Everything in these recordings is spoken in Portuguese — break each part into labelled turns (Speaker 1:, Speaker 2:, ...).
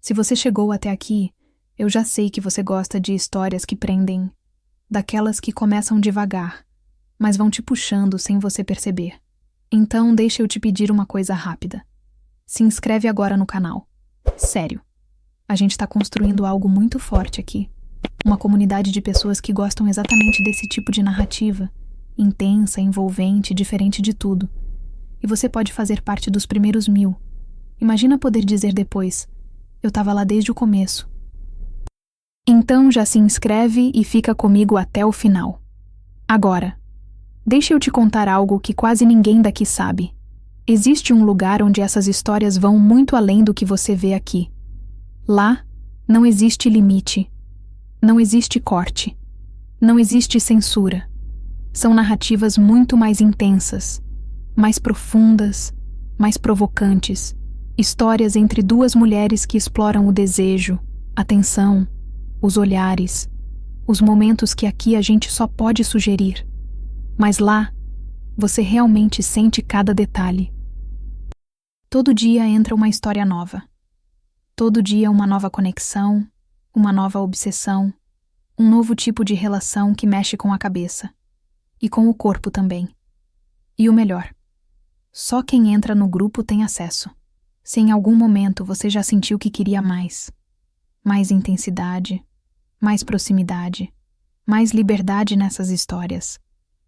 Speaker 1: Se você chegou até aqui, eu já sei que você gosta de histórias que prendem, daquelas que começam devagar, mas vão te puxando sem você perceber. Então, deixa eu te pedir uma coisa rápida. Se inscreve agora no canal. Sério. A gente está construindo algo muito forte aqui. Uma comunidade de pessoas que gostam exatamente desse tipo de narrativa, intensa, envolvente, diferente de tudo. E você pode fazer parte dos primeiros 1000. Imagina poder dizer depois: eu estava lá desde o começo. Então já se inscreve e fica comigo até o final. Agora, deixa eu te contar algo que quase ninguém daqui sabe. Existe um lugar onde essas histórias vão muito além do que você vê aqui. Lá, não existe limite. Não existe corte. Não existe censura. São narrativas muito mais intensas, mais profundas, mais provocantes. Histórias entre duas mulheres que exploram o desejo, a tensão, os olhares, os momentos que aqui a gente só pode sugerir. Mas lá, você realmente sente cada detalhe. Todo dia entra uma história nova. Todo dia uma nova conexão, uma nova obsessão, um novo tipo de relação que mexe com a cabeça. E com o corpo também. E o melhor, só quem entra no grupo tem acesso. Se em algum momento você já sentiu que queria mais. Mais intensidade, mais proximidade, mais liberdade nessas histórias,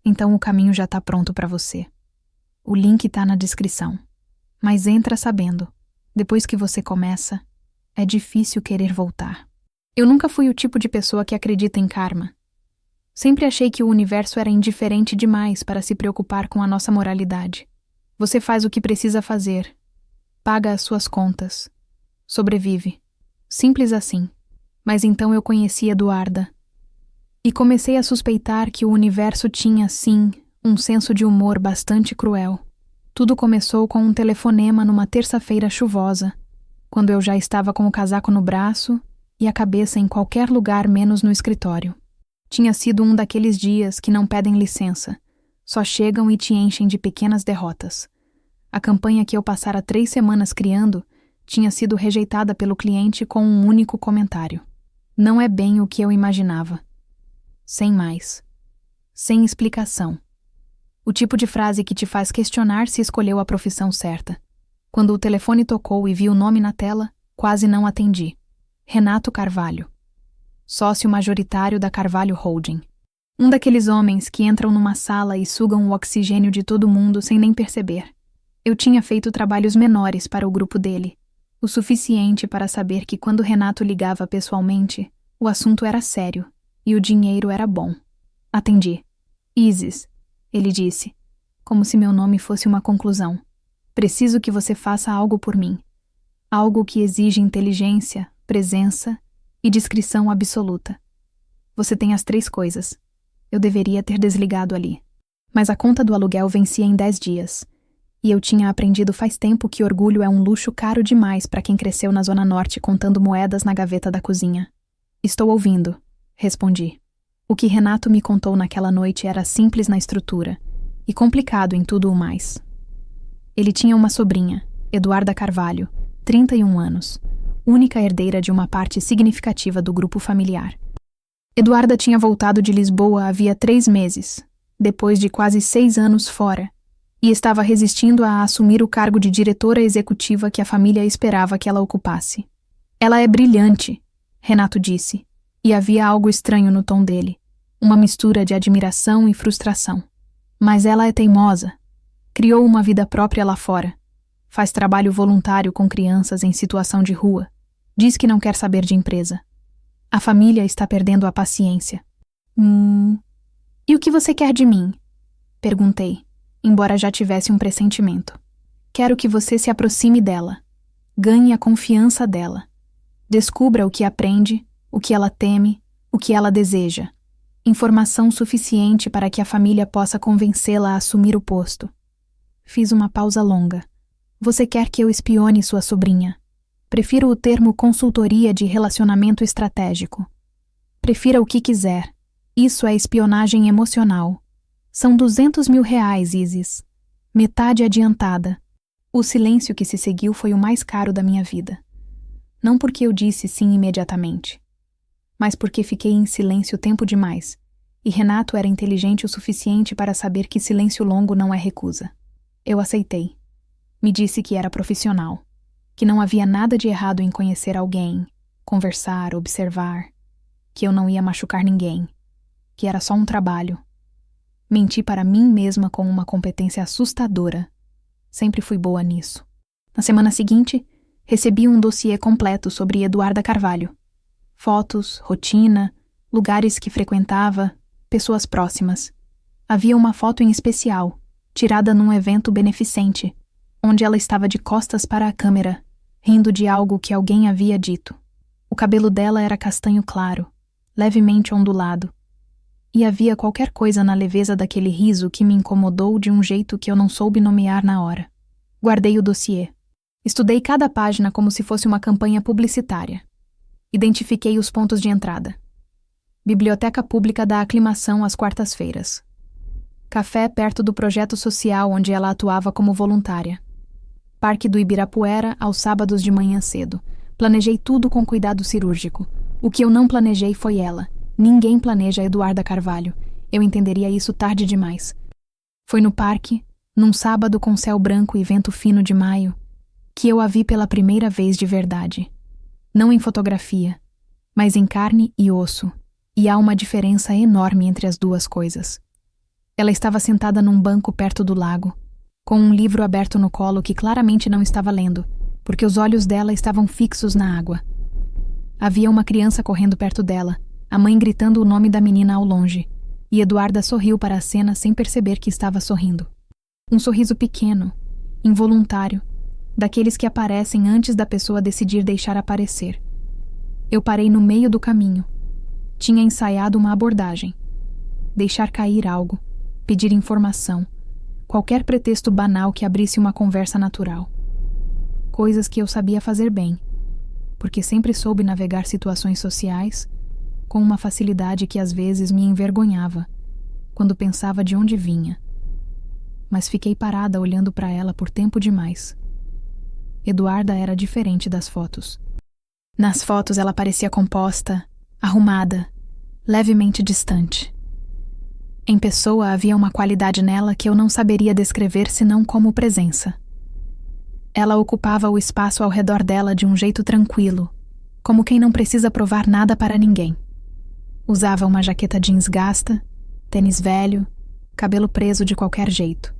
Speaker 1: então o caminho já está pronto para você. O link está na descrição. Mas entra sabendo, depois que você começa, é difícil querer voltar. Eu nunca fui o tipo de pessoa que acredita em karma. Sempre achei que o universo era indiferente demais para se preocupar com a nossa moralidade. Você faz o que precisa fazer, paga as suas contas, sobrevive. Simples assim. Mas então eu conheci Eduarda. E comecei a suspeitar que o universo tinha, sim, um senso de humor bastante cruel. Tudo começou com um telefonema numa terça-feira chuvosa, quando eu já estava com o casaco no braço e a cabeça em qualquer lugar menos no escritório. Tinha sido um daqueles dias que não pedem licença, só chegam e te enchem de pequenas derrotas. A campanha que eu passara 3 semanas criando tinha sido rejeitada pelo cliente com um único comentário. Não é bem o que eu imaginava. Sem mais. Sem explicação. O tipo de frase que te faz questionar se escolheu a profissão certa. Quando o telefone tocou e vi o nome na tela, quase não atendi. Renato Carvalho. Sócio majoritário da Carvalho Holding. Um daqueles homens que entram numa sala e sugam o oxigênio de todo mundo sem nem perceber. Eu tinha feito trabalhos menores para o grupo dele, o suficiente para saber que quando Renato ligava pessoalmente, o assunto era sério e o dinheiro era bom. Atendi. Isis, ele disse, como se meu nome fosse uma conclusão. Preciso que você faça algo por mim. Algo que exige inteligência, presença e discrição absoluta. Você tem as 3 coisas. Eu deveria ter desligado ali. Mas a conta do aluguel vencia em 10 dias. E eu tinha aprendido faz tempo que orgulho é um luxo caro demais para quem cresceu na Zona Norte contando moedas na gaveta da cozinha. Estou ouvindo, respondi. O que Renato me contou naquela noite era simples na estrutura e complicado em tudo o mais. Ele tinha uma sobrinha, Eduarda Carvalho, 31 anos, única herdeira de uma parte significativa do grupo familiar. Eduarda tinha voltado de Lisboa havia 3 meses, depois de quase 6 anos fora, e estava resistindo a assumir o cargo de diretora executiva que a família esperava que ela ocupasse. Ela é brilhante, Renato disse, e havia algo estranho no tom dele, uma mistura de admiração e frustração. Mas ela é teimosa. Criou uma vida própria lá fora. Faz trabalho voluntário com crianças em situação de rua. Diz que não quer saber de empresa. A família está perdendo a paciência. E o que você quer de mim? Perguntei, embora já tivesse um pressentimento. Quero que você se aproxime dela. Ganhe a confiança dela. Descubra o que aprende, o que ela teme, o que ela deseja. Informação suficiente para que a família possa convencê-la a assumir o posto. Fiz uma pausa longa. Você quer que eu espione sua sobrinha? Prefiro o termo consultoria de relacionamento estratégico. Prefira o que quiser. Isso é espionagem emocional. São R$200.000, Isis. Metade adiantada. O silêncio que se seguiu foi o mais caro da minha vida. Não porque eu disse sim imediatamente, mas porque fiquei em silêncio tempo demais, e Renato era inteligente o suficiente para saber que silêncio longo não é recusa. Eu aceitei. Me disse que era profissional, que não havia nada de errado em conhecer alguém, conversar, observar, que eu não ia machucar ninguém, que era só um trabalho. Menti para mim mesma com uma competência assustadora. Sempre fui boa nisso. Na semana seguinte, recebi um dossiê completo sobre Eduarda Carvalho. Fotos, rotina, lugares que frequentava, pessoas próximas. Havia uma foto em especial, tirada num evento beneficente, onde ela estava de costas para a câmera, rindo de algo que alguém havia dito. O cabelo dela era castanho claro, levemente ondulado, e havia qualquer coisa na leveza daquele riso que me incomodou de um jeito que eu não soube nomear na hora. Guardei o dossiê. Estudei cada página como se fosse uma campanha publicitária. Identifiquei os pontos de entrada. Biblioteca Pública da Aclimação às quartas-feiras. Café perto do projeto social onde ela atuava como voluntária. Parque do Ibirapuera aos sábados de manhã cedo. Planejei tudo com cuidado cirúrgico. O que eu não planejei foi ela. Ninguém planeja Eduarda Carvalho. Eu entenderia isso tarde demais. Foi no parque, num sábado com céu branco e vento fino de maio, que eu a vi pela primeira vez de verdade. Não em fotografia, mas em carne e osso. E há uma diferença enorme entre as duas coisas. Ela estava sentada num banco perto do lago, com um livro aberto no colo que claramente não estava lendo, porque os olhos dela estavam fixos na água. Havia uma criança correndo perto dela, a mãe gritando o nome da menina ao longe, e Eduarda sorriu para a cena sem perceber que estava sorrindo. Um sorriso pequeno, involuntário, daqueles que aparecem antes da pessoa decidir deixar aparecer. Eu parei no meio do caminho. Tinha ensaiado uma abordagem. Deixar cair algo, pedir informação, qualquer pretexto banal que abrisse uma conversa natural. Coisas que eu sabia fazer bem, porque sempre soube navegar situações sociais com uma facilidade que às vezes me envergonhava, quando pensava de onde vinha. Mas fiquei parada olhando para ela por tempo demais. Eduarda era diferente das fotos. Nas fotos ela parecia composta, arrumada, levemente distante. Em pessoa havia uma qualidade nela que eu não saberia descrever senão como presença. Ela ocupava o espaço ao redor dela de um jeito tranquilo, como quem não precisa provar nada para ninguém. Usava uma jaqueta jeans gasta, tênis velho, cabelo preso de qualquer jeito.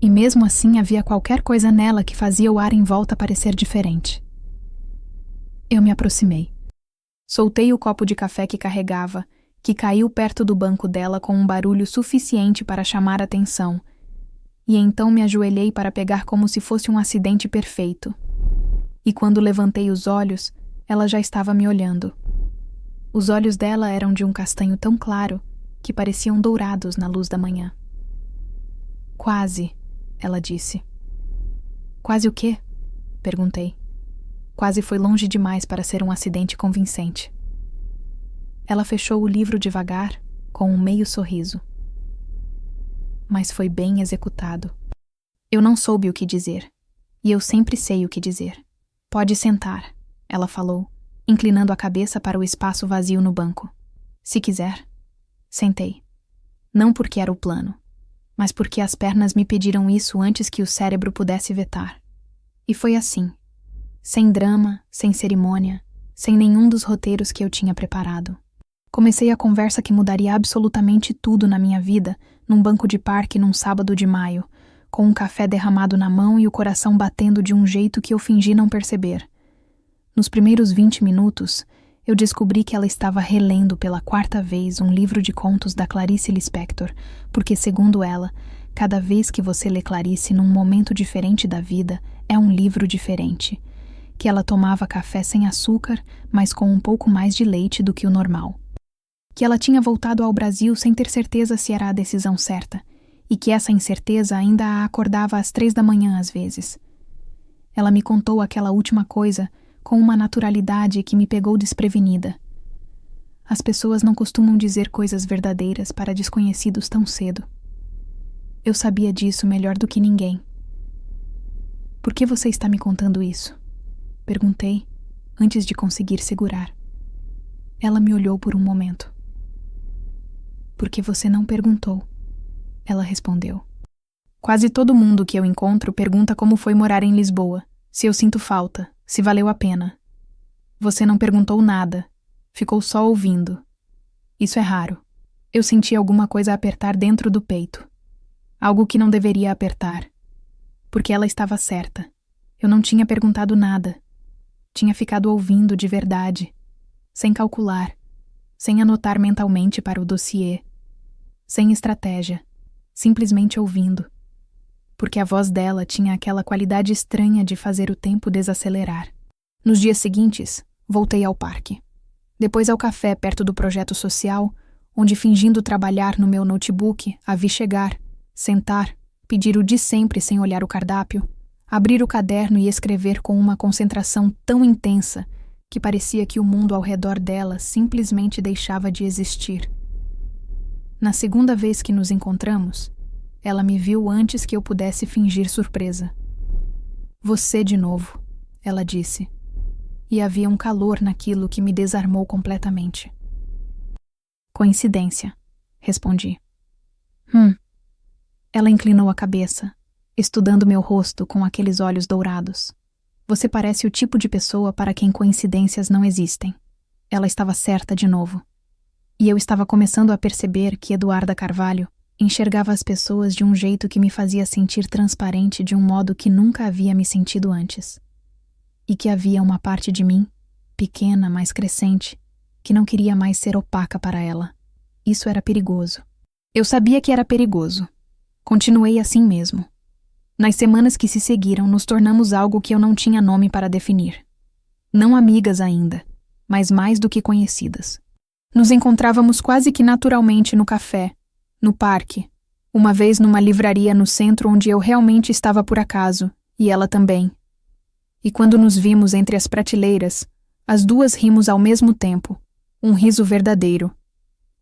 Speaker 1: E mesmo assim havia qualquer coisa nela que fazia o ar em volta parecer diferente. Eu me aproximei. Soltei o copo de café que carregava, que caiu perto do banco dela com um barulho suficiente para chamar atenção, e então me ajoelhei para pegar como se fosse um acidente perfeito. E quando levantei os olhos, ela já estava me olhando. Os olhos dela eram de um castanho tão claro que pareciam dourados na luz da manhã. Quase, ela disse. Quase o quê? Perguntei. Quase foi longe demais para ser um acidente convincente. Ela fechou o livro devagar, com um meio sorriso. Mas foi bem executado. Eu não soube o que dizer, e eu sempre sei o que dizer. Pode sentar, ela falou, inclinando a cabeça para o espaço vazio no banco. Se quiser. Sentei. Não porque era o plano, mas porque as pernas me pediram isso antes que o cérebro pudesse vetar. E foi assim. Sem drama, sem cerimônia, sem nenhum dos roteiros que eu tinha preparado. Comecei a conversa que mudaria absolutamente tudo na minha vida, num banco de parque num sábado de maio, com um café derramado na mão e o coração batendo de um jeito que eu fingi não perceber. Nos primeiros 20 minutos, eu descobri que ela estava relendo pela 4ª vez um livro de contos da Clarice Lispector, porque, segundo ela, cada vez que você lê Clarice num momento diferente da vida, é um livro diferente. Que ela tomava café sem açúcar, mas com um pouco mais de leite do que o normal. Que ela tinha voltado ao Brasil sem ter certeza se era a decisão certa, e que essa incerteza ainda a acordava às 3 da manhã às vezes. Ela me contou aquela última coisa com uma naturalidade que me pegou desprevenida. As pessoas não costumam dizer coisas verdadeiras para desconhecidos tão cedo. Eu sabia disso melhor do que ninguém. Por que você está me contando isso? Perguntei, antes de conseguir segurar. Ela me olhou por um momento. Porque você não perguntou, ela respondeu. Quase todo mundo que eu encontro pergunta como foi morar em Lisboa, se eu sinto falta, se valeu a pena. Você não perguntou nada, ficou só ouvindo. Isso é raro. Eu senti alguma coisa apertar dentro do peito. Algo que não deveria apertar. Porque ela estava certa. Eu não tinha perguntado nada. Tinha ficado ouvindo de verdade, sem calcular, sem anotar mentalmente para o dossiê, sem estratégia, simplesmente ouvindo. Porque a voz dela tinha aquela qualidade estranha de fazer o tempo desacelerar. Nos dias seguintes, voltei ao parque. Depois ao café perto do projeto social, onde, fingindo trabalhar no meu notebook, a vi chegar, sentar, pedir o de sempre sem olhar o cardápio, abrir o caderno e escrever com uma concentração tão intensa que parecia que o mundo ao redor dela simplesmente deixava de existir. Na segunda vez que nos encontramos, ela me viu antes que eu pudesse fingir surpresa. Você de novo, ela disse. E havia um calor naquilo que me desarmou completamente. Coincidência, respondi. Ela inclinou a cabeça, estudando meu rosto com aqueles olhos dourados. Você parece o tipo de pessoa para quem coincidências não existem. Ela estava certa de novo. E eu estava começando a perceber que Eduarda Carvalho enxergava as pessoas de um jeito que me fazia sentir transparente de um modo que nunca havia me sentido antes. E que havia uma parte de mim, pequena, mas crescente, que não queria mais ser opaca para ela. Isso era perigoso. Eu sabia que era perigoso. Continuei assim mesmo. Nas semanas que se seguiram, nos tornamos algo que eu não tinha nome para definir. Não amigas ainda, mas mais do que conhecidas. Nos encontrávamos quase que naturalmente no café, no parque, uma vez numa livraria no centro onde eu realmente estava por acaso, e ela também. E quando nos vimos entre as prateleiras, as duas rimos ao mesmo tempo, um riso verdadeiro.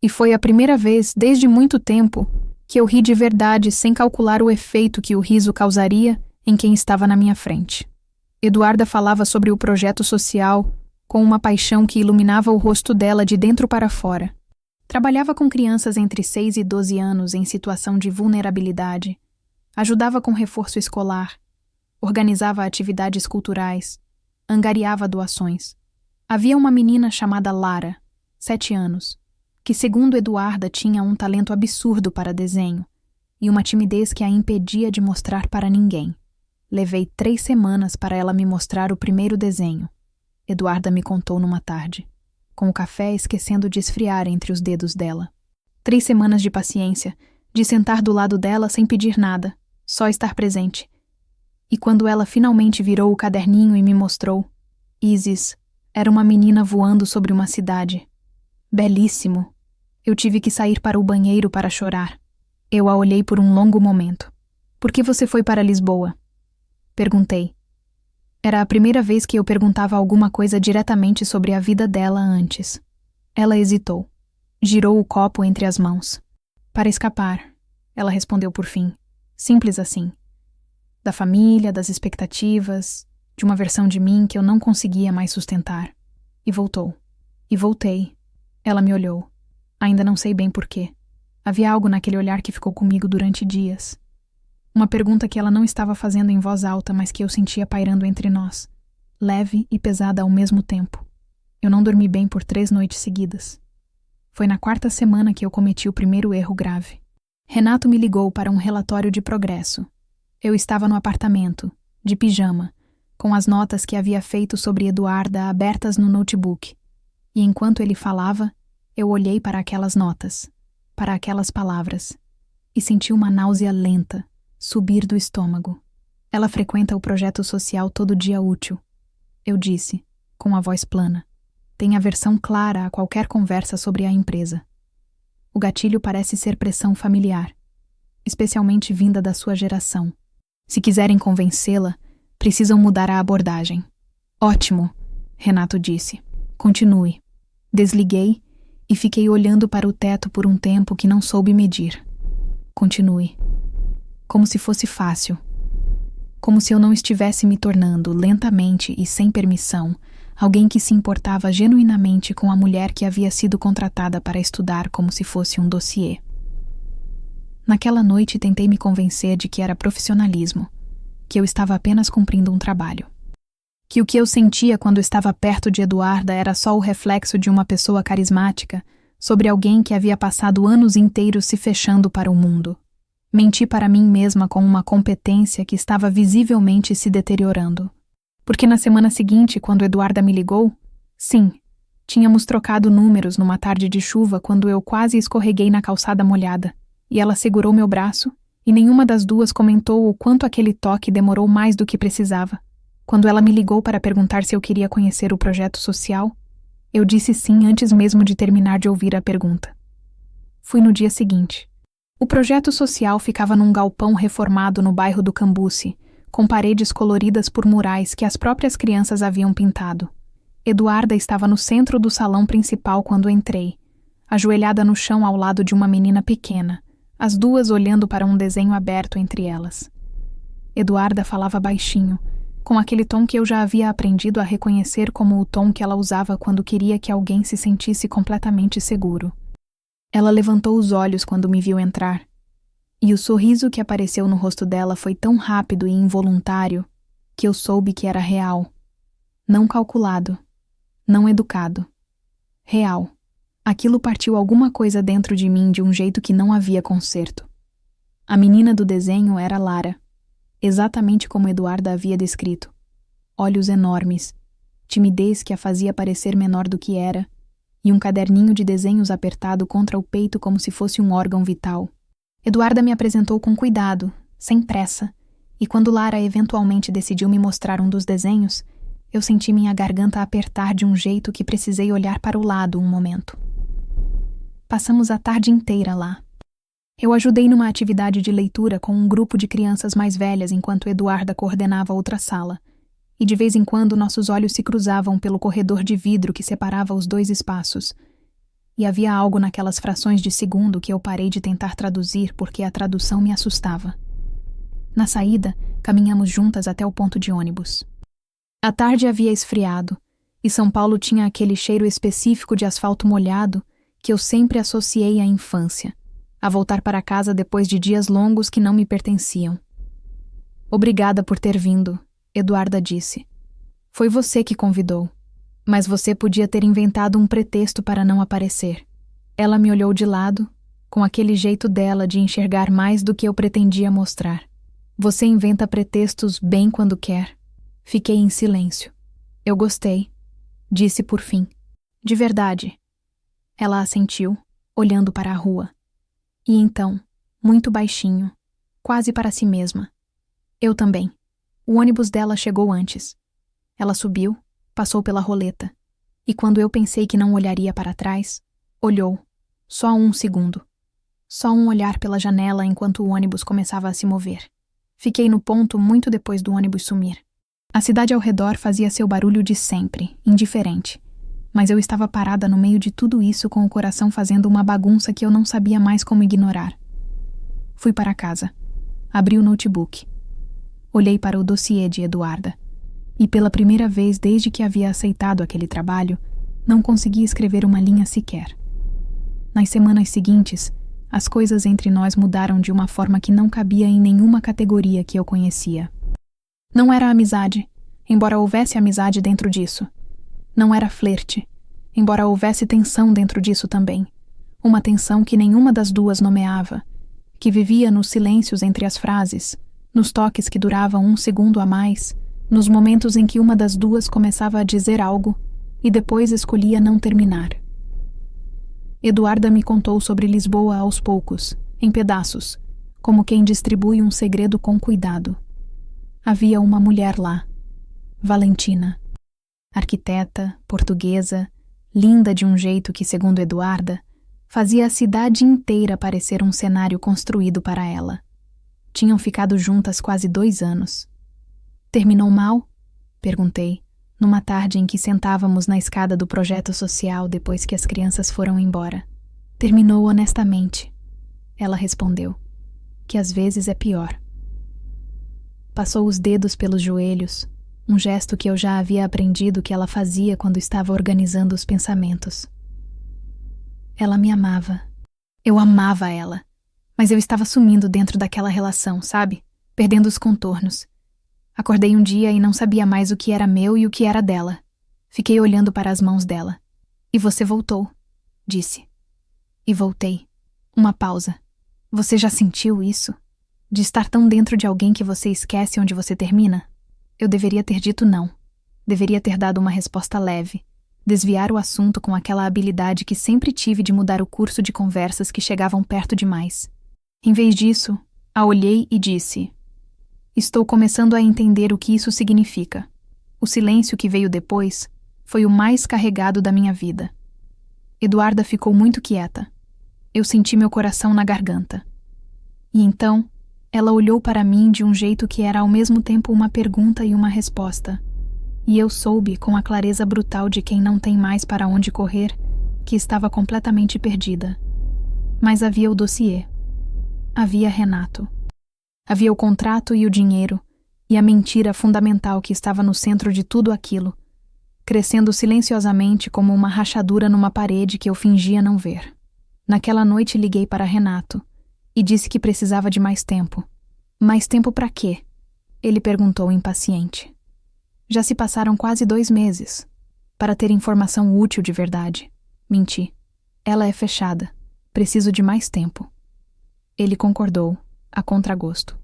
Speaker 1: E foi a primeira vez, desde muito tempo, que eu ri de verdade sem calcular o efeito que o riso causaria em quem estava na minha frente. Eduarda falava sobre o projeto social com uma paixão que iluminava o rosto dela de dentro para fora. Trabalhava com crianças entre 6 e 12 anos em situação de vulnerabilidade, ajudava com reforço escolar, organizava atividades culturais, angariava doações. Havia uma menina chamada Lara, 7 anos, que, segundo Eduarda, tinha um talento absurdo para desenho e uma timidez que a impedia de mostrar para ninguém. Levei 3 semanas para ela me mostrar o primeiro desenho. Eduarda me contou numa tarde, com o café esquecendo de esfriar entre os dedos dela. 3 semanas de paciência, de sentar do lado dela sem pedir nada, só estar presente. E quando ela finalmente virou o caderninho e me mostrou, Isis era uma menina voando sobre uma cidade. Belíssimo. Eu tive que sair para o banheiro para chorar. Eu a olhei por um longo momento. Por que você foi para Lisboa? Perguntei. Era a primeira vez que eu perguntava alguma coisa diretamente sobre a vida dela antes. Ela hesitou. Girou o copo entre as mãos. Para escapar, ela respondeu por fim. Simples assim. Da família, das expectativas, de uma versão de mim que eu não conseguia mais sustentar. E voltou. E voltei. Ela me olhou. Ainda não sei bem porquê. Havia algo naquele olhar que ficou comigo durante dias. Uma pergunta que ela não estava fazendo em voz alta, mas que eu sentia pairando entre nós, leve e pesada ao mesmo tempo. Eu não dormi bem por 3 noites seguidas. Foi na 4ª semana que eu cometi o primeiro erro grave. Renato me ligou para um relatório de progresso. Eu estava no apartamento, de pijama, com as notas que havia feito sobre Eduarda abertas no notebook. E enquanto ele falava, eu olhei para aquelas notas, para aquelas palavras, e senti uma náusea lenta subir do estômago. Ela frequenta o projeto social todo dia útil. Eu disse, com a voz plana. Tem aversão clara a qualquer conversa sobre a empresa. O gatilho parece ser pressão familiar, especialmente vinda da sua geração. Se quiserem convencê-la, precisam mudar a abordagem. Ótimo, Renato disse. Continue. Desliguei e fiquei olhando para o teto por um tempo que não soube medir. Continue. Como se fosse fácil. Como se eu não estivesse me tornando, lentamente e sem permissão, Alguém que se importava genuinamente com a mulher que havia sido contratada para estudar como se fosse um dossiê. Naquela noite tentei me convencer de que era profissionalismo, que eu estava apenas cumprindo um trabalho. Que o que eu sentia quando estava perto de Eduarda era só o reflexo de uma pessoa carismática sobre alguém que havia passado anos inteiros se fechando para o mundo. Menti para mim mesma com uma competência que estava visivelmente se deteriorando. Porque na semana seguinte, quando Eduarda me ligou, sim, tínhamos trocado números numa tarde de chuva quando eu quase escorreguei na calçada molhada, e ela segurou meu braço, e nenhuma das duas comentou o quanto aquele toque demorou mais do que precisava. Quando ela me ligou para perguntar se eu queria conhecer o projeto social, eu disse sim antes mesmo de terminar de ouvir a pergunta. Fui no dia seguinte. O projeto social ficava num galpão reformado no bairro do Cambuci, com paredes coloridas por murais que as próprias crianças haviam pintado. Eduarda estava no centro do salão principal quando entrei, ajoelhada no chão ao lado de uma menina pequena, as duas olhando para um desenho aberto entre elas. Eduarda falava baixinho, com aquele tom que eu já havia aprendido a reconhecer como o tom que ela usava quando queria que alguém se sentisse completamente seguro. Ela levantou os olhos quando me viu entrar, e o sorriso que apareceu no rosto dela foi tão rápido e involuntário que eu soube que era real. Não calculado, não educado. Real. Aquilo partiu alguma coisa dentro de mim de um jeito que não havia conserto. A menina do desenho era Lara, exatamente como Eduarda havia descrito. Olhos enormes, timidez que a fazia parecer menor do que era, e um caderninho de desenhos apertado contra o peito como se fosse um órgão vital. Eduarda me apresentou com cuidado, sem pressa, e quando Lara eventualmente decidiu me mostrar um dos desenhos, eu senti minha garganta apertar de um jeito que precisei olhar para o lado um momento. Passamos a tarde inteira lá. Eu ajudei numa atividade de leitura com um grupo de crianças mais velhas enquanto Eduarda coordenava outra sala, e de vez em quando nossos olhos se cruzavam pelo corredor de vidro que separava os dois espaços. E havia algo naquelas frações de segundo que eu parei de tentar traduzir porque a tradução me assustava. Na saída, caminhamos juntas até o ponto de ônibus. A tarde havia esfriado, e São Paulo tinha aquele cheiro específico de asfalto molhado que eu sempre associei à infância, a voltar para casa depois de dias longos que não me pertenciam. Obrigada por ter vindo, Eduarda disse. Foi você que convidou. Mas você podia ter inventado um pretexto para não aparecer. Ela me olhou de lado, com aquele jeito dela de enxergar mais do que eu pretendia mostrar. Você inventa pretextos bem quando quer. Fiquei em silêncio. Eu gostei, disse por fim. De verdade. Ela assentiu, olhando para a rua. E então, muito baixinho, quase para si mesma. Eu também. O ônibus dela chegou antes. Ela subiu, passou pela roleta, e quando eu pensei que não olharia para trás, olhou, só um segundo. Só um olhar pela janela enquanto o ônibus começava a se mover. Fiquei no ponto muito depois do ônibus sumir. A cidade ao redor fazia seu barulho de sempre, indiferente, mas eu estava parada no meio de tudo isso com o coração fazendo uma bagunça que eu não sabia mais como ignorar. Fui para casa. Abri o notebook. Olhei para o dossiê de Eduarda. E pela primeira vez desde que havia aceitado aquele trabalho, não consegui escrever uma linha sequer. Nas semanas seguintes, as coisas entre nós mudaram de uma forma que não cabia em nenhuma categoria que eu conhecia. Não era amizade, embora houvesse amizade dentro disso. Não era flerte, embora houvesse tensão dentro disso também. Uma tensão que nenhuma das duas nomeava, que vivia nos silêncios entre as frases, nos toques que duravam um segundo a mais, nos momentos em que uma das duas começava a dizer algo e depois escolhia não terminar. Eduarda me contou sobre Lisboa aos poucos, em pedaços, como quem distribui um segredo com cuidado. Havia uma mulher lá, Valentina. Arquiteta, portuguesa, linda de um jeito que, segundo Eduarda, fazia a cidade inteira parecer um cenário construído para ela. Tinham ficado juntas quase 2 anos. Terminou mal? Perguntei, numa tarde em que sentávamos na escada do projeto social depois que as crianças foram embora. Terminou honestamente. Ela respondeu, que às vezes é pior. Passou os dedos pelos joelhos, um gesto que eu já havia aprendido que ela fazia quando estava organizando os pensamentos. Ela me amava. Eu amava ela, mas eu estava sumindo dentro daquela relação, sabe? Perdendo os contornos. Acordei um dia e não sabia mais o que era meu e o que era dela. Fiquei olhando para as mãos dela. E você voltou, disse. E voltei. Uma pausa. Você já sentiu isso? De estar tão dentro de alguém que você esquece onde você termina? Eu deveria ter dito não. Deveria ter dado uma resposta leve. Desviar o assunto com aquela habilidade que sempre tive de mudar o curso de conversas que chegavam perto demais. Em vez disso, a olhei e disse: estou começando a entender o que isso significa. O silêncio que veio depois foi o mais carregado da minha vida. Eduarda ficou muito quieta. Eu senti meu coração na garganta. E então, ela olhou para mim de um jeito que era ao mesmo tempo uma pergunta e uma resposta. E eu soube, com a clareza brutal de quem não tem mais para onde correr, que estava completamente perdida. Mas havia o dossiê. Havia Renato. Havia o contrato e o dinheiro, e a mentira fundamental que estava no centro de tudo aquilo, crescendo silenciosamente como uma rachadura numa parede que eu fingia não ver. Naquela noite liguei para Renato e disse que precisava de mais tempo. Mais tempo para quê? Ele perguntou impaciente. Já se passaram quase 2 meses. Para ter informação útil de verdade. Menti. Ela é fechada. Preciso de mais tempo. Ele concordou, a contragosto.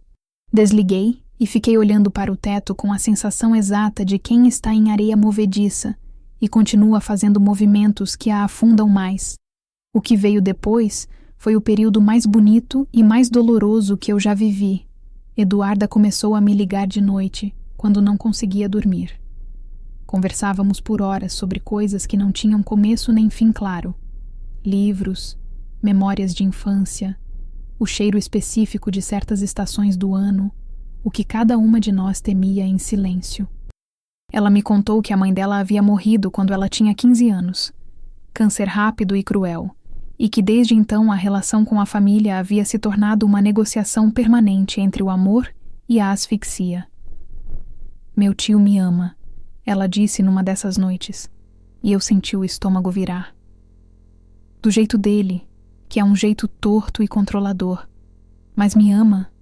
Speaker 1: Desliguei e fiquei olhando para o teto com a sensação exata de quem está em areia movediça e continua fazendo movimentos que a afundam mais. O que veio depois foi o período mais bonito e mais doloroso que eu já vivi. Eduarda começou a me ligar de noite, quando não conseguia dormir. Conversávamos por horas sobre coisas que não tinham começo nem fim claro. Livros, memórias de infância, o cheiro específico de certas estações do ano, o que cada uma de nós temia em silêncio. Ela me contou que a mãe dela havia morrido quando ela tinha 15 anos. Câncer rápido e cruel, e que desde então a relação com a família havia se tornado uma negociação permanente entre o amor e a asfixia. Meu tio me ama, ela disse numa dessas noites, e eu senti o estômago virar. Do jeito dele, que é um jeito torto e controlador, mas me ama.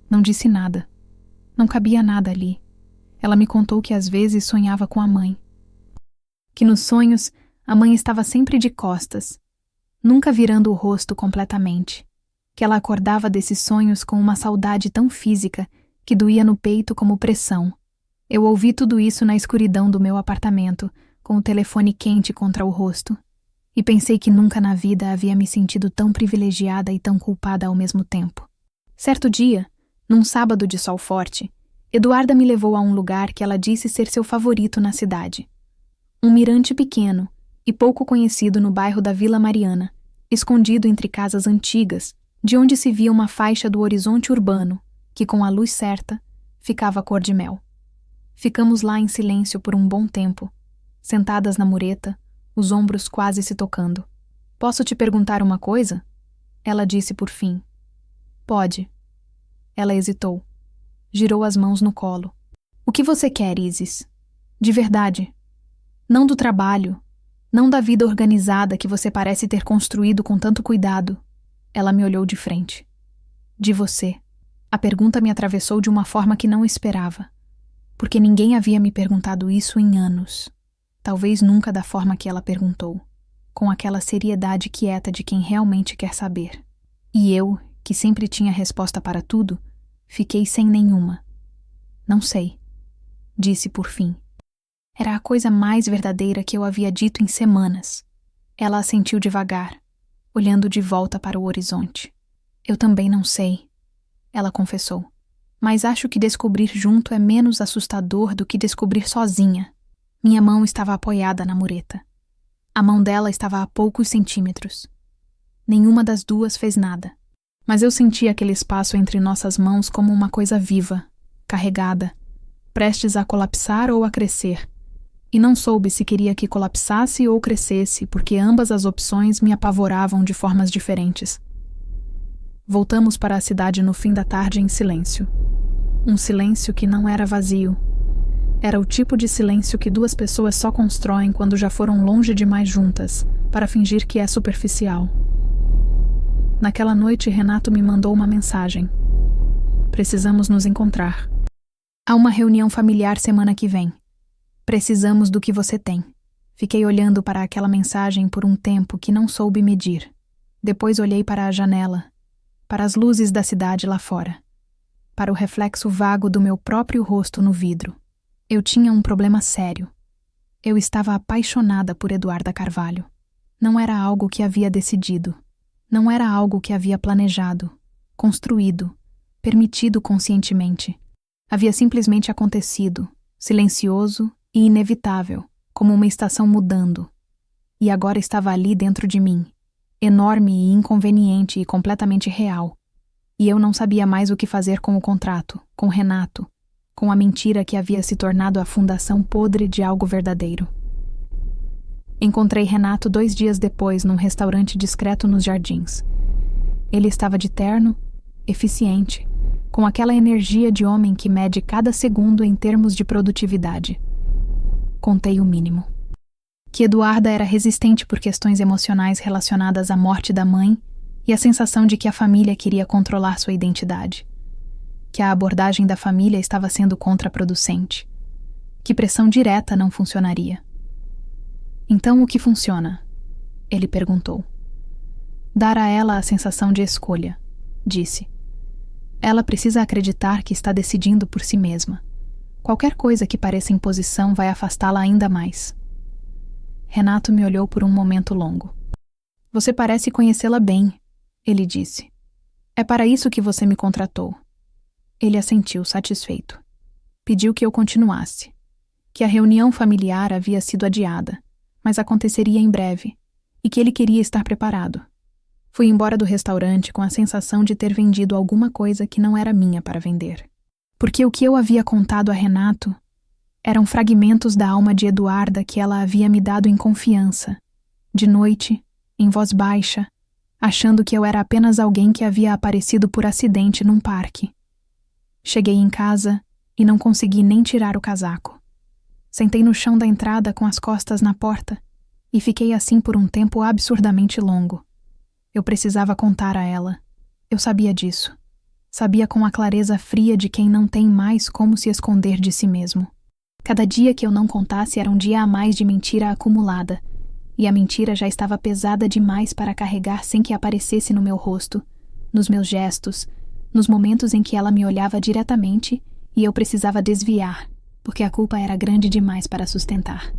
Speaker 1: Não disse nada. Não cabia nada ali. Ela me contou que às vezes sonhava com a mãe. Que nos sonhos a mãe estava sempre de costas, nunca virando o rosto completamente. Que ela acordava desses sonhos com uma saudade tão física que doía no peito como pressão. Eu ouvi tudo isso na escuridão do meu apartamento, com o telefone quente contra o rosto, e pensei que nunca na vida havia me sentido tão privilegiada e tão culpada ao mesmo tempo. Certo dia, num sábado de sol forte, Eduarda me levou a um lugar que ela disse ser seu favorito na cidade. Um mirante pequeno e pouco conhecido no bairro da Vila Mariana, escondido entre casas antigas, de onde se via uma faixa do horizonte urbano, que com a luz certa, ficava cor de mel. Ficamos lá em silêncio por um bom tempo, sentadas na mureta, os ombros quase se tocando. Posso te perguntar uma coisa? Ela disse por fim. Pode. Ela hesitou. Girou as mãos no colo. O que você quer, Isis? De verdade. Não do trabalho. Não da vida organizada que você parece ter construído com tanto cuidado. Ela me olhou de frente. De você. A pergunta me atravessou de uma forma que não esperava. Porque ninguém havia me perguntado isso em anos. Talvez nunca da forma que ela perguntou. Com aquela seriedade quieta de quem realmente quer saber. E eu, que sempre tinha resposta para tudo, fiquei sem nenhuma. Não sei, disse por fim. Era a coisa mais verdadeira que eu havia dito em semanas. Ela assentiu devagar, olhando de volta para o horizonte. Eu também não sei, ela confessou. Mas acho que descobrir junto é menos assustador do que descobrir sozinha. Minha mão estava apoiada na mureta. A mão dela estava a poucos centímetros. Nenhuma das duas fez nada. Mas eu senti aquele espaço entre nossas mãos como uma coisa viva, carregada, prestes a colapsar ou a crescer. E não soube se queria que colapsasse ou crescesse, porque ambas as opções me apavoravam de formas diferentes. Voltamos para a cidade no fim da tarde em silêncio. Um silêncio que não era vazio. Era o tipo de silêncio que duas pessoas só constroem quando já foram longe demais juntas, para fingir que é superficial. Naquela noite, Renato me mandou uma mensagem. Precisamos nos encontrar. Há uma reunião familiar semana que vem. Precisamos do que você tem. Fiquei olhando para aquela mensagem por um tempo que não soube medir. Depois olhei para a janela, para as luzes da cidade lá fora, para o reflexo vago do meu próprio rosto no vidro. Eu tinha um problema sério. Eu estava apaixonada por Eduarda Carvalho. Não era algo que havia decidido. Não era algo que havia planejado, construído, permitido conscientemente. Havia simplesmente acontecido, silencioso e inevitável, como uma estação mudando. E agora estava ali dentro de mim, enorme e inconveniente e completamente real. E eu não sabia mais o que fazer com o contrato, com Renato, com a mentira que havia se tornado a fundação podre de algo verdadeiro. Encontrei Renato 2 dias depois num restaurante discreto nos Jardins. Ele estava de terno, eficiente, com aquela energia de homem que mede cada segundo em termos de produtividade. Contei o mínimo. Que Eduarda era resistente por questões emocionais relacionadas à morte da mãe e a sensação de que a família queria controlar sua identidade. Que a abordagem da família estava sendo contraproducente. Que pressão direta não funcionaria. Então o que funciona? Ele perguntou. Dar a ela a sensação de escolha, disse. Ela precisa acreditar que está decidindo por si mesma. Qualquer coisa que pareça imposição vai afastá-la ainda mais. Renato me olhou por um momento longo. Você parece conhecê-la bem, ele disse. É para isso que você me contratou. Ele assentiu, satisfeito. Pediu que eu continuasse. Que a reunião familiar havia sido adiada, mas aconteceria em breve, e que ele queria estar preparado. Fui embora do restaurante com a sensação de ter vendido alguma coisa que não era minha para vender. Porque o que eu havia contado a Renato eram fragmentos da alma de Eduarda que ela havia me dado em confiança, de noite, em voz baixa, achando que eu era apenas alguém que havia aparecido por acidente num parque. Cheguei em casa e não consegui nem tirar o casaco. Sentei no chão da entrada com as costas na porta e fiquei assim por um tempo absurdamente longo. Eu precisava contar a ela. Eu sabia disso. Sabia com a clareza fria de quem não tem mais como se esconder de si mesmo. Cada dia que eu não contasse era um dia a mais de mentira acumulada, e a mentira já estava pesada demais para carregar sem que aparecesse no meu rosto, nos meus gestos, nos momentos em que ela me olhava diretamente e eu precisava desviar, porque a culpa era grande demais para sustentar.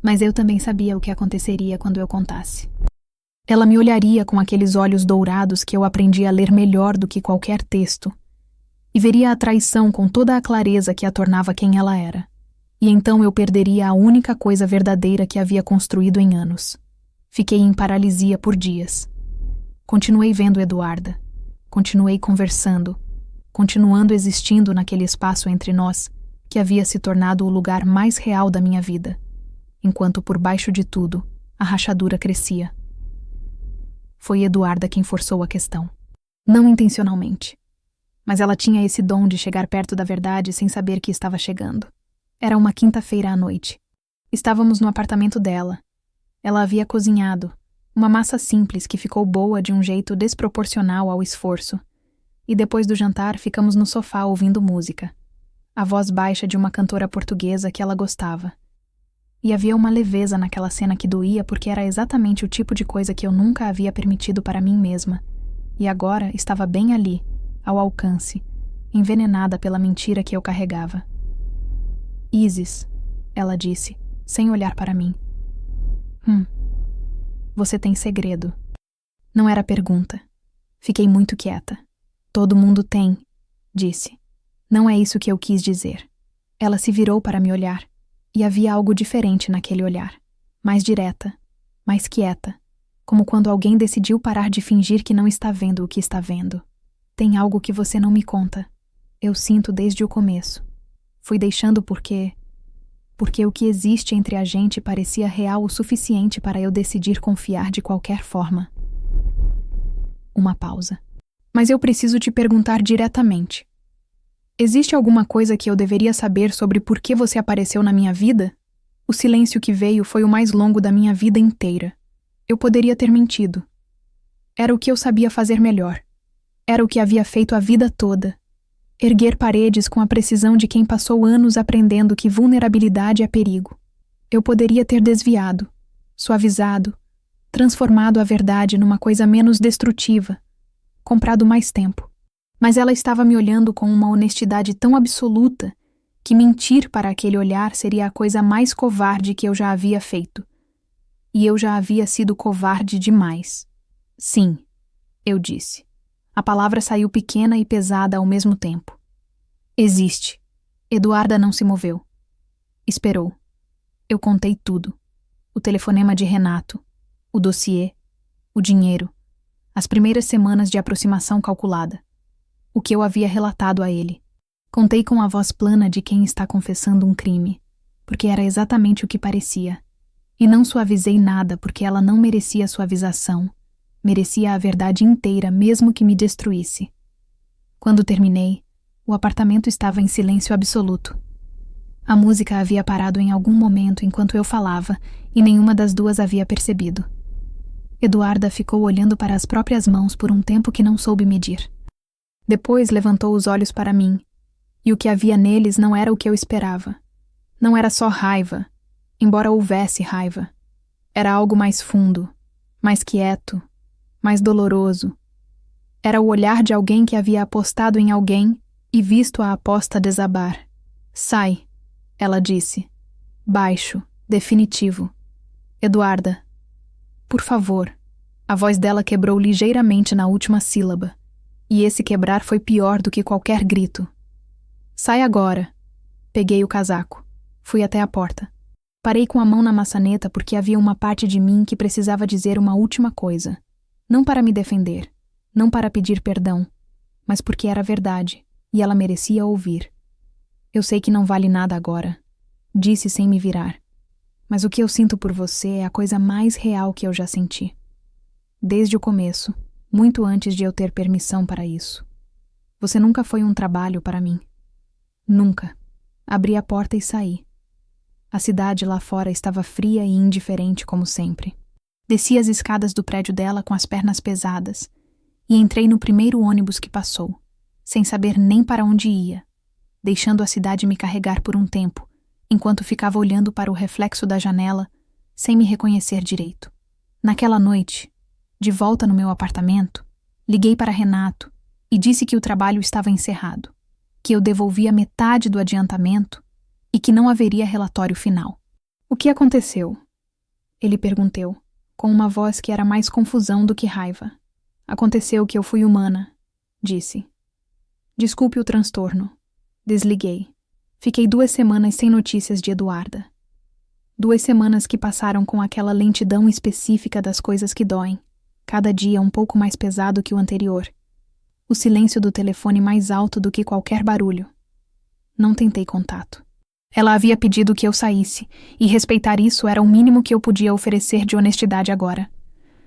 Speaker 1: Mas eu também sabia o que aconteceria quando eu contasse. Ela me olharia com aqueles olhos dourados que eu aprendi a ler melhor do que qualquer texto, e veria a traição com toda a clareza que a tornava quem ela era. E então eu perderia a única coisa verdadeira que havia construído em anos. Fiquei em paralisia por dias. Continuei vendo Eduarda. Continuei conversando, continuando existindo naquele espaço entre nós, que havia se tornado o lugar mais real da minha vida, enquanto por baixo de tudo, a rachadura crescia. Foi Eduarda quem forçou a questão. Não intencionalmente. Mas ela tinha esse dom de chegar perto da verdade sem saber que estava chegando. Era uma quinta-feira à noite. Estávamos no apartamento dela. Ela havia cozinhado, uma massa simples que ficou boa de um jeito desproporcional ao esforço. E depois do jantar ficamos no sofá ouvindo música. A voz baixa de uma cantora portuguesa que ela gostava. E havia uma leveza naquela cena que doía porque era exatamente o tipo de coisa que eu nunca havia permitido para mim mesma. E agora estava bem ali, ao alcance, envenenada pela mentira que eu carregava. Isis, ela disse, sem olhar para mim. Você tem segredo. Não era pergunta. Fiquei muito quieta. Todo mundo tem, disse. Não é isso que eu quis dizer. Ela se virou para me olhar. E havia algo diferente naquele olhar. Mais direta, mais quieta, como quando alguém decidiu parar de fingir que não está vendo o que está vendo. Tem algo que você não me conta. Eu sinto desde o começo. Fui deixando porque o que existe entre a gente parecia real o suficiente para eu decidir confiar de qualquer forma. Uma pausa. Mas eu preciso te perguntar diretamente. Existe alguma coisa que eu deveria saber sobre por que você apareceu na minha vida? O silêncio que veio foi o mais longo da minha vida inteira. Eu poderia ter mentido. Era o que eu sabia fazer melhor. Era o que havia feito a vida toda. Erguer paredes com a precisão de quem passou anos aprendendo que vulnerabilidade é perigo. Eu poderia ter desviado, suavizado, transformado a verdade numa coisa menos destrutiva, comprado mais tempo. Mas ela estava me olhando com uma honestidade tão absoluta que mentir para aquele olhar seria a coisa mais covarde que eu já havia feito. E eu já havia sido covarde demais. Sim, eu disse. A palavra saiu pequena e pesada ao mesmo tempo. Existe. Eduarda não se moveu. Esperou. Eu contei tudo. O telefonema de Renato, o dossiê, o dinheiro, as primeiras semanas de aproximação calculada, o que eu havia relatado a ele. Contei com a voz plana de quem está confessando um crime, porque era exatamente o que parecia. E não suavizei nada porque ela não merecia suavização. Merecia a verdade inteira, mesmo que me destruísse. Quando terminei, o apartamento estava em silêncio absoluto. A música havia parado em algum momento enquanto eu falava e nenhuma das duas havia percebido. Eduarda ficou olhando para as próprias mãos por um tempo que não soube medir. Depois levantou os olhos para mim, e o que havia neles não era o que eu esperava. Não era só raiva, embora houvesse raiva. Era algo mais fundo, mais quieto, mais doloroso. Era o olhar de alguém que havia apostado em alguém e visto a aposta desabar. Sai, ela disse. Baixo, definitivo. Eduarda. Por favor. A voz dela quebrou ligeiramente na última sílaba. E esse quebrar foi pior do que qualquer grito. Sai agora. Peguei o casaco. Fui até a porta. Parei com a mão na maçaneta porque havia uma parte de mim que precisava dizer uma última coisa. Não para me defender, não para pedir perdão, mas porque era verdade, e ela merecia ouvir. Eu sei que não vale nada agora, disse sem me virar. Mas o que eu sinto por você é a coisa mais real que eu já senti. Desde o começo, muito antes de eu ter permissão para isso. Você nunca foi um trabalho para mim. Nunca. Abri a porta e saí. A cidade lá fora estava fria e indiferente como sempre. Desci as escadas do prédio dela com as pernas pesadas e entrei no primeiro ônibus que passou, sem saber nem para onde ia, deixando a cidade me carregar por um tempo, enquanto ficava olhando para o reflexo da janela, sem me reconhecer direito. Naquela noite, de volta no meu apartamento, liguei para Renato e disse que o trabalho estava encerrado, que eu devolvia metade do adiantamento e que não haveria relatório final. O que aconteceu? Ele perguntou, com uma voz que era mais confusão do que raiva. Aconteceu que eu fui humana, disse. Desculpe o transtorno. Desliguei. Fiquei 2 semanas sem notícias de Eduarda. 2 semanas que passaram com aquela lentidão específica das coisas que doem, cada dia um pouco mais pesado que o anterior. O silêncio do telefone mais alto do que qualquer barulho. Não tentei contato. Ela havia pedido que eu saísse, e respeitar isso era o mínimo que eu podia oferecer de honestidade agora.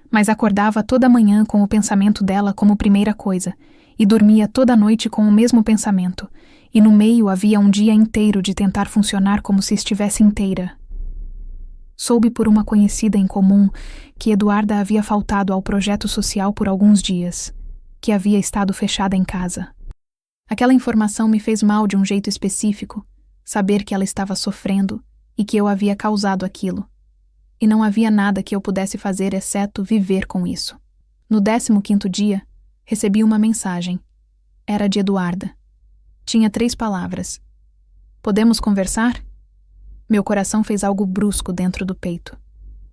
Speaker 1: Mas acordava toda manhã com o pensamento dela como primeira coisa, e dormia toda noite com o mesmo pensamento, e no meio havia um dia inteiro de tentar funcionar como se estivesse inteira. Soube por uma conhecida em comum que Eduarda havia faltado ao projeto social por alguns dias, que havia estado fechada em casa. Aquela informação me fez mal de um jeito específico, saber que ela estava sofrendo e que eu havia causado aquilo. E não havia nada que eu pudesse fazer exceto viver com isso. No 15º dia, recebi uma mensagem. Era de Eduarda. Tinha 3 palavras. Podemos conversar? Meu coração fez algo brusco dentro do peito.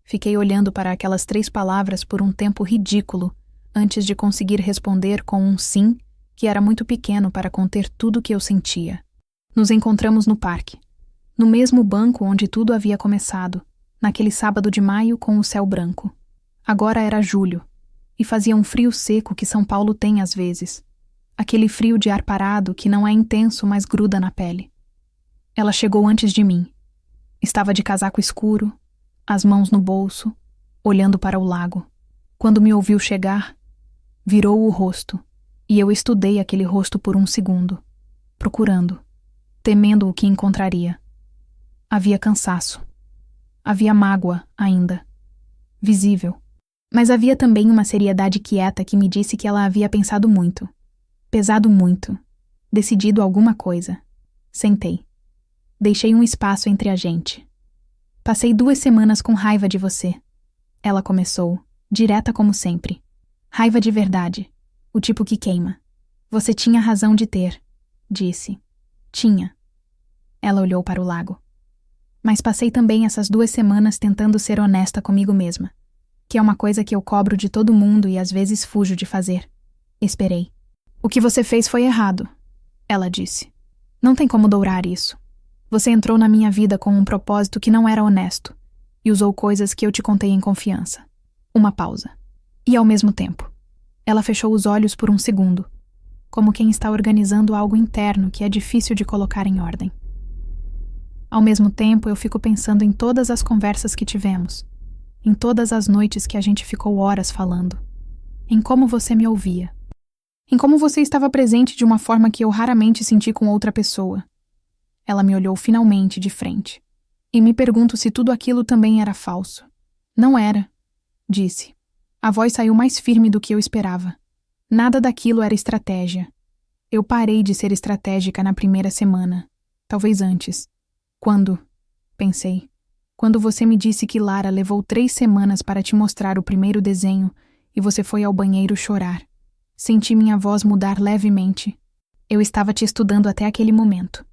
Speaker 1: Fiquei olhando para aquelas 3 palavras por um tempo ridículo, antes de conseguir responder com um sim, que era muito pequeno para conter tudo que eu sentia. Nos encontramos no parque, no mesmo banco onde tudo havia começado, naquele sábado de maio com o céu branco. Agora era julho, e fazia um frio seco que São Paulo tem às vezes. Aquele frio de ar parado que não é intenso, mas gruda na pele. Ela chegou antes de mim. Estava de casaco escuro, as mãos no bolso, olhando para o lago. Quando me ouviu chegar, virou o rosto, e eu estudei aquele rosto por um segundo. procurando, temendo o que encontraria. Havia cansaço. Havia mágoa, ainda. Visível. Mas havia também uma seriedade quieta que me disse que ela havia pensado muito. Pesado muito. Decidido alguma coisa. Sentei. Deixei um espaço entre a gente. Passei 2 semanas com raiva de você. Ela começou, direta como sempre. Raiva de verdade. O tipo que queima. Você tinha razão de ter, disse. Tinha. Ela olhou para o lago. Mas passei também essas 2 semanas tentando ser honesta comigo mesma, que é uma coisa que eu cobro de todo mundo e às vezes fujo de fazer. Esperei. O que você fez foi errado, ela disse. Não tem como dourar isso. Você entrou na minha vida com um propósito que não era honesto e usou coisas que eu te contei em confiança. Uma pausa. E ao mesmo tempo, ela fechou os olhos por um segundo, como quem está organizando algo interno que é difícil de colocar em ordem. Ao mesmo tempo, eu fico pensando em todas as conversas que tivemos, em todas as noites que a gente ficou horas falando, em como você me ouvia, em como você estava presente de uma forma que eu raramente senti com outra pessoa. Ela me olhou finalmente de frente, e me pergunto se tudo aquilo também era falso. Não era, disse. A voz saiu mais firme do que eu esperava. Nada daquilo era estratégia. Eu parei de ser estratégica na primeira semana, talvez antes. Quando? Pensei. Quando você me disse que Lara levou 3 semanas para te mostrar o primeiro desenho e você foi ao banheiro chorar. Senti minha voz mudar levemente. Eu estava te estudando até aquele momento.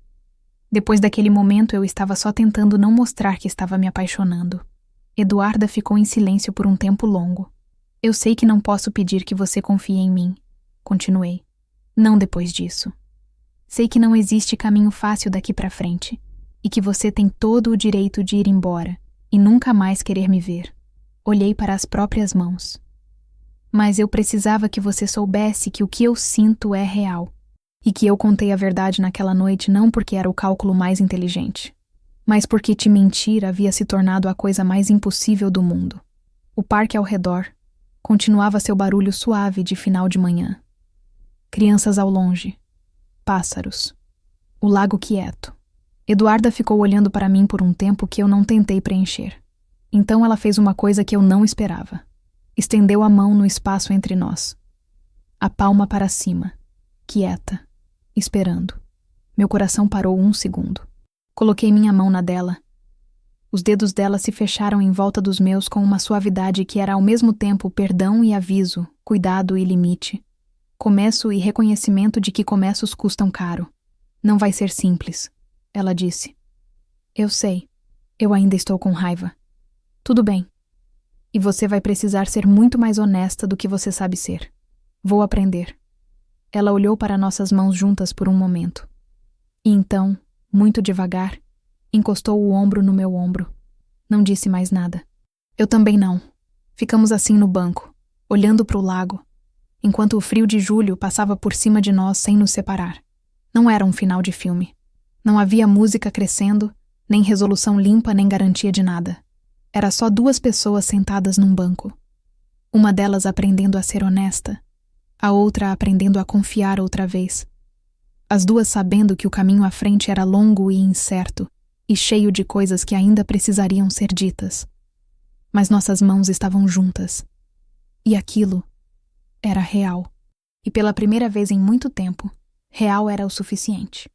Speaker 1: Depois daquele momento eu estava só tentando não mostrar que estava me apaixonando. Eduarda ficou em silêncio por um tempo longo. Eu sei que não posso pedir que você confie em mim. Continuei. Não depois disso. Sei que não existe caminho fácil daqui para frente. E que você tem todo o direito de ir embora e nunca mais querer me ver. Olhei para as próprias mãos. Mas eu precisava que você soubesse que o que eu sinto é real. E que eu contei a verdade naquela noite não porque era o cálculo mais inteligente, mas porque te mentir havia se tornado a coisa mais impossível do mundo. O parque ao redor continuava seu barulho suave de final de manhã. Crianças ao longe. Pássaros. O lago quieto. Eduarda ficou olhando para mim por um tempo que eu não tentei preencher. Então ela fez uma coisa que eu não esperava. Estendeu a mão no espaço entre nós. A palma para cima. Quieta. Esperando. Meu coração parou 1 segundo. Coloquei minha mão na dela. Os dedos dela se fecharam em volta dos meus com uma suavidade que era ao mesmo tempo perdão e aviso, cuidado e limite. Começo e reconhecimento de que começos custam caro. Não vai ser simples, ela disse. Eu sei. Eu ainda estou com raiva. Tudo bem. E você vai precisar ser muito mais honesta do que você sabe ser. Vou aprender. Ela olhou para nossas mãos juntas por um momento. E então, muito devagar, encostou o ombro no meu ombro. Não disse mais nada. Eu também não. Ficamos assim no banco, olhando para o lago, enquanto o frio de julho passava por cima de nós sem nos separar. Não era um final de filme. Não havia música crescendo, nem resolução limpa, nem garantia de nada. Era só 2 pessoas sentadas num banco. Uma delas aprendendo a ser honesta, a outra aprendendo a confiar outra vez. As 2 sabendo que o caminho à frente era longo e incerto, e cheio de coisas que ainda precisariam ser ditas. Mas nossas mãos estavam juntas. E aquilo era real. E pela primeira vez em muito tempo, real era o suficiente.